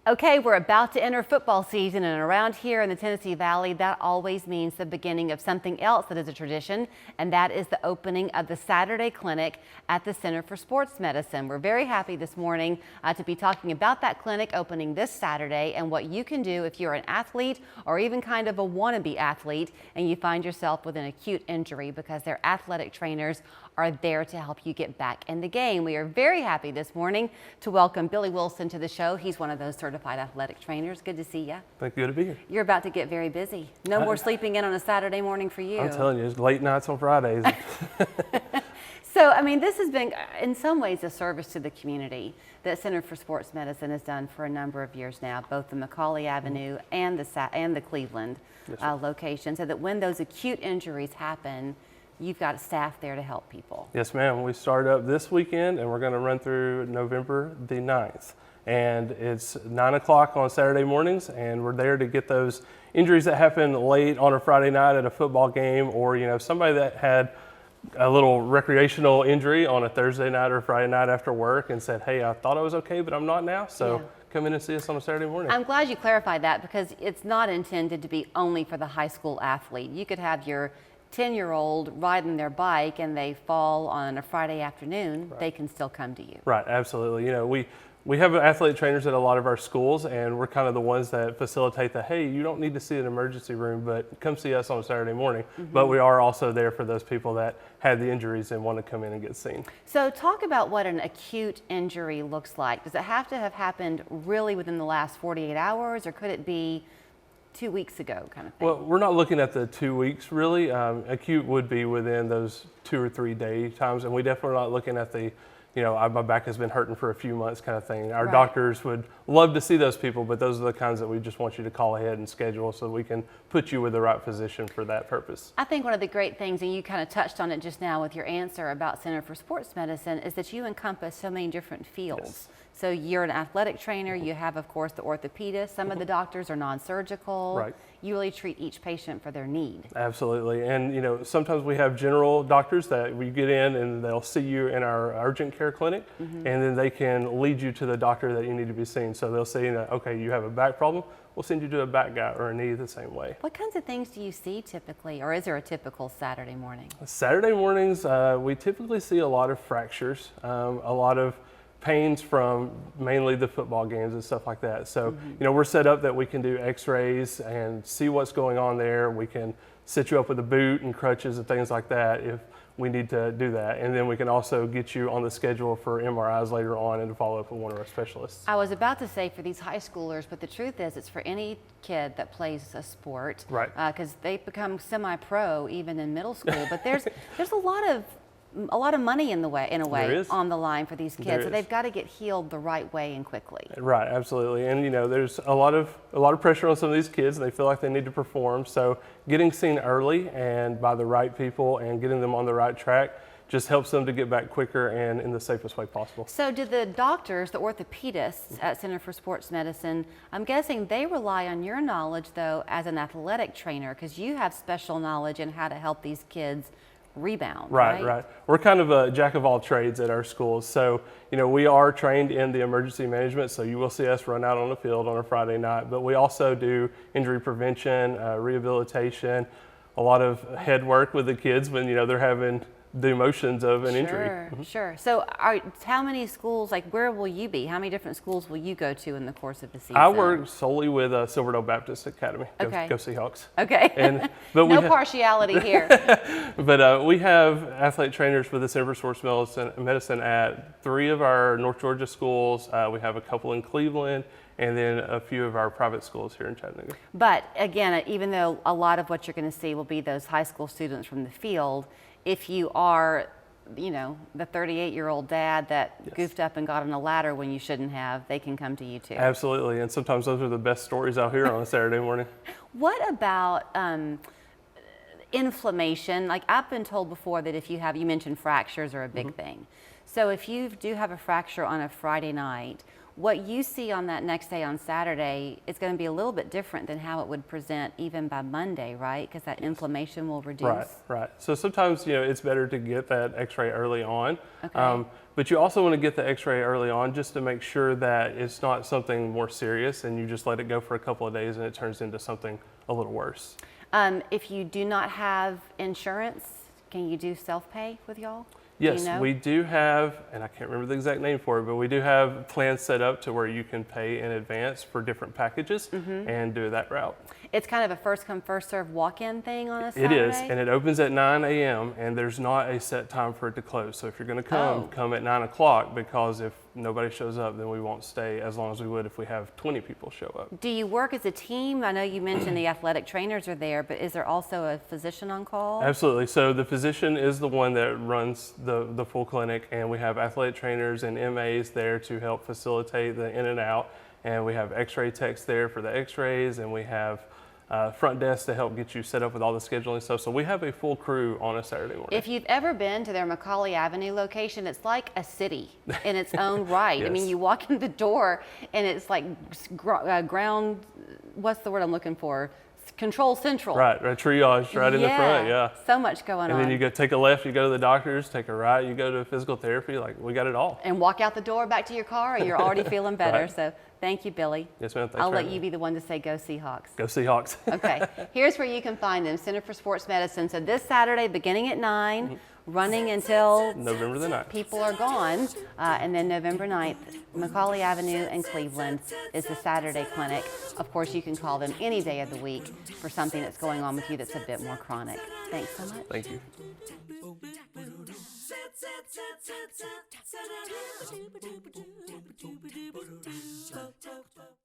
Okay, we're about to enter football season, and around here in the Tennessee Valley, that always means the beginning of something else that is a tradition, and that is the opening of the Saturday clinic at the Center for Sports Medicine. We're very happy this morning to be talking about that clinic opening this Saturday and what you can do if you're an athlete or even kind of a wannabe athlete and you find yourself with an acute injury, because their athletic trainers are there to help you get back in the game. We are very happy this morning to welcome Billy Wilson to the show. He's one of those certified athletic trainers. Good to see you. Thank you. Good to be here. You're about to get very busy. No more sleeping in on a Saturday morning for you. I'm telling you, it's late nights on Fridays. So, I mean, this has been, in some ways, a service to the community that Center for Sports Medicine has done for a number of years now, both the McCauley Avenue and the Cleveland location, so that when those acute injuries happen, you've got staff there to help people. Yes, ma'am. We start up this weekend, and we're going to run through November the 9th. And it's 9 o'clock on Saturday mornings, and we're there to get those injuries that happen late on a Friday night at a football game, or somebody that had a little recreational injury on a Thursday night or Friday night after work and said, hey, I thought I was okay, but I'm not now. So come in and see us on a Saturday morning. I'm glad you clarified that, because it's not intended to be only for the high school athlete. You could have your 10-year-old riding their bike and they fall on a Friday afternoon, they can still come to you. Right, absolutely. We have athletic trainers at a lot of our schools, and we're kind of the ones that facilitate the, hey, you don't need to see an emergency room, but come see us on a Saturday morning. But we are also there for those people that had the injuries and want to come in and get seen. So talk about what an acute injury looks like. Does it have to have happened really within the last 48 hours, or could it be 2 weeks ago kind of thing? Well, we're not looking at the 2 weeks really. Acute would be within those 2 or 3 day times, and we definitely are not looking at the my back has been hurting for a few months kind of thing. Our doctors would love to see those people, but those are the kinds that we just want you to call ahead and schedule so we can put you with the right physician for that purpose. I think one of the great things, and you kind of touched on it just now with your answer about Center for Sports Medicine, is that you encompass so many different fields. Yes. So you're an athletic trainer, you have, of course, the orthopedist. Some of the doctors are non-surgical. Right. You really treat each patient for their need. Absolutely. And sometimes we have general doctors that we get in and they'll see you in our urgent care clinic, and then they can lead you to the doctor that you need to be seen. So they'll say, okay, you have a back problem, we'll send you to a back guy or a knee the same way. What kinds of things do you see typically, or is there a typical Saturday morning? Saturday mornings, we typically see a lot of fractures, a lot of pains from mainly the football games and stuff like that. So, we're set up that we can do x-rays and see what's going on there. We can set you up with a boot and crutches and things like that if we need to do that. And then we can also get you on the schedule for MRIs later on and to follow up with one of our specialists. I was about to say for these high schoolers, but the truth is it's for any kid that plays a sport. Right. Because they become semi-pro even in middle school. But there's a lot of money in a way on the line for these kids, so they've got to get healed the right way and quickly. Right, absolutely. And there's a lot of pressure on some of these kids, and they feel like they need to perform. So getting seen early and by the right people and getting them on the right track just helps them to get back quicker and in the safest way possible. So do the doctors, the orthopedists at Center for Sports Medicine, I'm guessing they rely on your knowledge though as an athletic trainer, because you have special knowledge in how to help these kids rebound, right? We're kind of a jack of all trades at our schools. So, we are trained in the emergency management, so you will see us run out on the field on a Friday night, but we also do injury prevention, rehabilitation, a lot of head work with the kids when, they're having the emotions of an injury. Sure. So how many schools, where will you be? How many different schools will you go to in the course of the season? I work solely with Silverdale Baptist Academy. Okay. Go Seahawks. Okay. But no partiality here. But we have athletic trainers for the Center for Sports Medicine at 3 of our North Georgia schools. We have a couple in Cleveland, and then a few of our private schools here in Chattanooga. But again, even though a lot of what you're going to see will be those high school students from the field, if you are, the 38-year-old dad that goofed up and got on a ladder when you shouldn't have, they can come to you too. Absolutely, and sometimes those are the best stories out here on a Saturday morning. What about inflammation? I've been told before that if you mentioned fractures are a big thing. So if you do have a fracture on a Friday night, what you see on that next day on Saturday is going to be a little bit different than how it would present even by Monday, right? Because that inflammation will reduce. Right. So sometimes, it's better to get that x-ray early on. Okay. But you also want to get the x-ray early on just to make sure that it's not something more serious and you just let it go for a couple of days and it turns into something a little worse. If you do not have insurance, can you do self-pay with y'all? Yes, Do you know? we do have, and I can't remember the exact name for it, but we do have plans set up to where you can pay in advance for different packages and do that route. It's kind of a first come, first serve walk-in thing on a It Saturday? is, and it opens at 9 a.m. and there's not a set time for it to close. So if you're going to come, Oh. come at 9 o'clock, because if nobody shows up, then we won't stay as long as we would if we have 20 people show up. Do you work as a team? I know you mentioned the athletic trainers are there, but is there also a physician on call? Absolutely. So the physician is the one that runs the full clinic, and we have athletic trainers and MAs there to help facilitate the in and out. And we have x-ray techs there for the x-rays, and we have front desk to help get you set up with all the scheduling stuff. So we have a full crew on a Saturday morning. If you've ever been to their Macaulay Avenue location, it's like a city in its own right. I mean, Yes. you walk in the door and it's like ground, what's the word I'm looking for? Control Central. Right, triage right in the front, yeah. So much going And on. then you go take a left, you go to the doctors, take a right, you go to physical therapy, like we got it all. And walk out the door back to your car and you're already feeling better. Right. So thank you, Billy. Yes, ma'am. Thanks I'll for let having you me. be the one to say go Seahawks. Go Seahawks. Okay, here's where you can find them, Center for Sports Medicine. So this Saturday, beginning at 9, running until November the 9th. people are gone, and then November 9th, Macaulay Avenue in Cleveland is the Saturday clinic. Of course, you can call them any day of the week for something that's going on with you that's a bit more chronic. Thanks so much. Thank you. Sa-sa-sa-sa-sa-sa-da-doo-ba-doo-ba-doo-ba-doo-ba-doo-ba-doo-ba-doo.